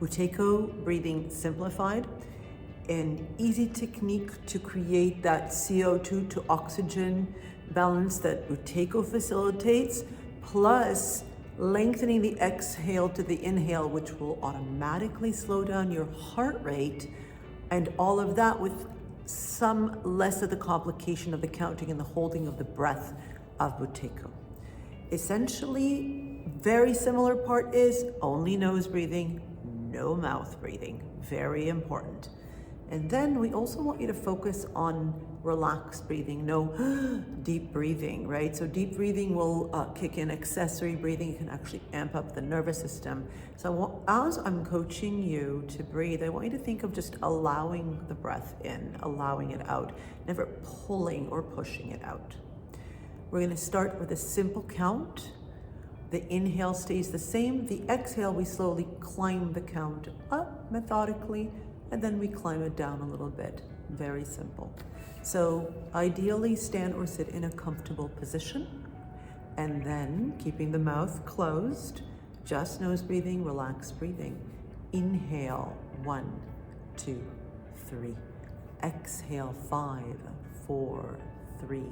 Buteyko breathing simplified, an easy technique to create that CO2 to oxygen balance that Buteyko facilitates, plus lengthening the exhale to the inhale, which will automatically slow down your heart rate, and all of that with some less of the complication of the counting and the holding of the breath of Buteyko. Essentially, very similar part is only nose breathing, no mouth breathing, very important. And then we also want you to focus on relaxed breathing, no deep breathing, right? So deep breathing will kick in accessory breathing. It can actually amp up the nervous system. So as I'm coaching you to breathe, I want you to think of just allowing the breath in, allowing it out, never pulling or pushing it out. We're gonna start with a simple count. The inhale stays the same. The exhale, we slowly climb the count up methodically, and then we climb it down a little bit. Very simple. So ideally stand or sit in a comfortable position, and then keeping the mouth closed, just nose breathing, relaxed breathing. Inhale, 1, 2, 3. Exhale, 5, 4, 3,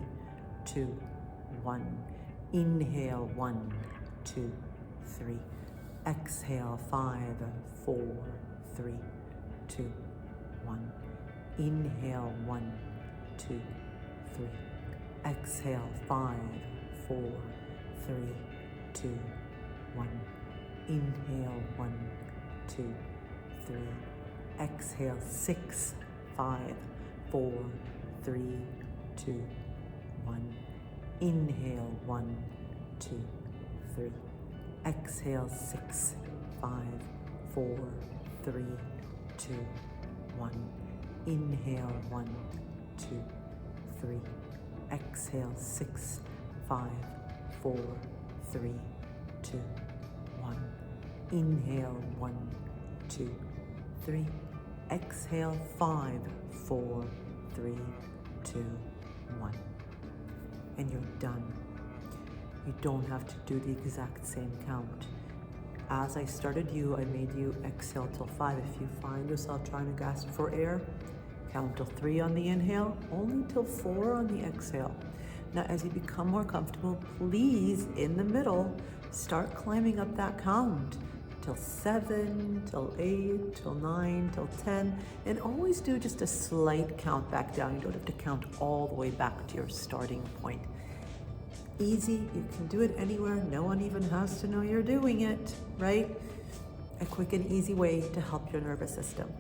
2, 1. Inhale, 1, 2, 3. Exhale, 5, 4, 3, 2, 1. Inhale, 1, 2, 3. Exhale, 5, 4, 3, 2, 1. Inhale, 1, 2, 3. Exhale, 6, 5, 4, 3, 2, 1. Inhale, 1, 2, 3. Exhale, 6, 5, 4, 3, 2, 1. Inhale, 1, 2, 3. Exhale, 6, 5, 4, 3, 2, 1. Inhale, 1, 2, 3. Exhale, 5, 4, 3, 2, 1. And you're done. You don't have to do the exact same count. As I started you, I made you exhale till 5. If you find yourself trying to gasp for air, count till 3 on the inhale, only till 4 on the exhale. Now, as you become more comfortable, please, in the middle, start climbing up that count till 7, till 8, till 9, till 10, and always do just a slight count back down. You don't have to count all the way back to your starting point. Easy, you can do it anywhere. No one even has to know you're doing it, right? A quick and easy way to help your nervous system.